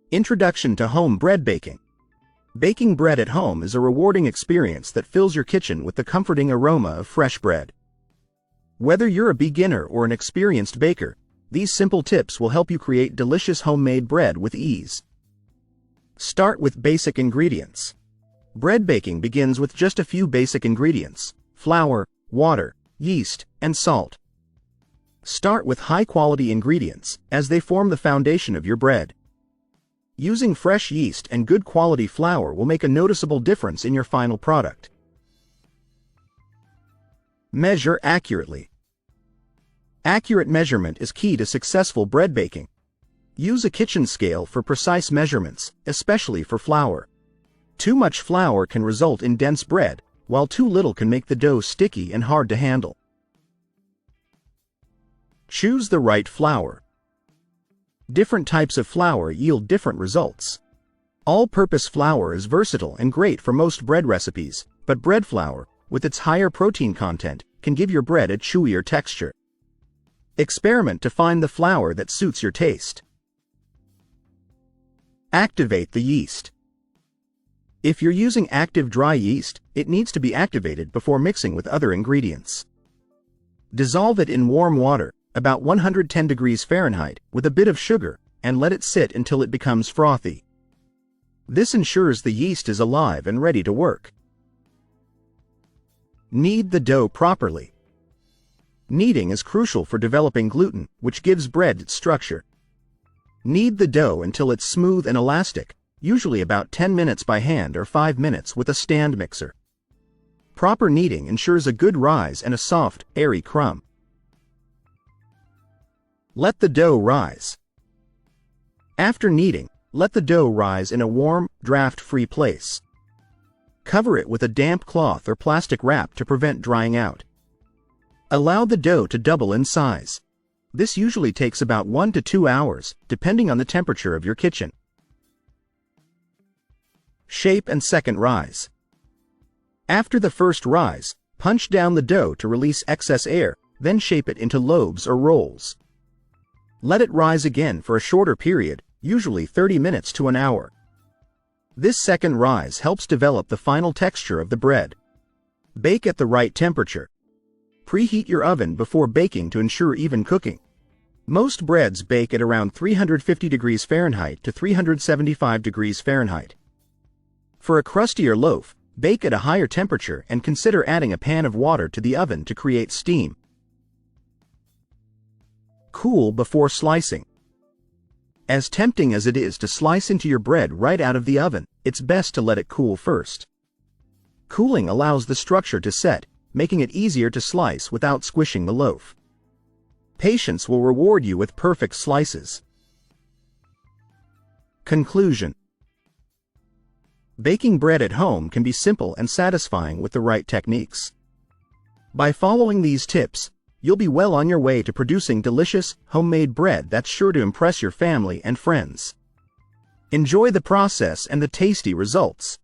Introduction to home bread baking. Baking bread at home is a rewarding experience that fills your kitchen with the comforting aroma of fresh bread. Whether you're a beginner or an experienced baker, these simple tips will help you create delicious homemade bread with ease. Start with basic ingredients. Bread baking begins with just a few basic ingredients: flour, water, yeast, and salt. Start with high-quality ingredients, as they form the foundation of your bread. Using fresh yeast and good quality flour will make a noticeable difference in your final product. Measure accurately. Accurate measurement is key to successful bread baking. Use a kitchen scale for precise measurements, especially for flour. Too much flour can result in dense bread, while too little can make the dough sticky and hard to handle. Choose the right flour. Different types of flour yield different results. All-purpose flour is versatile and great for most bread recipes, but bread flour, with its higher protein content, can give your bread a chewier texture. Experiment to find the flour that suits your taste. Activate the yeast. If you're using active dry yeast, it needs to be activated before mixing with other ingredients. Dissolve it in warm water, about 110 degrees Fahrenheit, with a bit of sugar, and let it sit until it becomes frothy. This ensures the yeast is alive and ready to work. Knead the dough properly. Kneading is crucial for developing gluten, which gives bread its structure. Knead the dough until it's smooth and elastic, usually about 10 minutes by hand or 5 minutes with a stand mixer. Proper kneading ensures a good rise and a soft, airy crumb. Let the dough rise. After kneading, let the dough rise in a warm, draft-free place. Cover it with a damp cloth or plastic wrap to prevent drying out. Allow the dough to double in size. This usually takes about 1 to 2 hours, depending on the temperature of your kitchen. Shape and second rise. After the first rise, punch down the dough to release excess air, then shape it into lobes or rolls. Let it rise again for a shorter period, usually 30 minutes to an hour. This second rise helps develop the final texture of the bread. Bake at the right temperature. Preheat your oven before baking to ensure even cooking. Most breads bake at around 350 degrees Fahrenheit to 375 degrees Fahrenheit. For a crustier loaf, bake at a higher temperature and consider adding a pan of water to the oven to create steam. Cool before slicing. As tempting as it is to slice into your bread right out of the oven, it's best to let it cool first. Cooling allows the structure to set, making it easier to slice without squishing the loaf. Patience will reward you with perfect slices. Conclusion. Baking bread at home can be simple and satisfying with the right techniques. By following these tips, you'll be well on your way to producing delicious, homemade bread that's sure to impress your family and friends. Enjoy the process and the tasty results.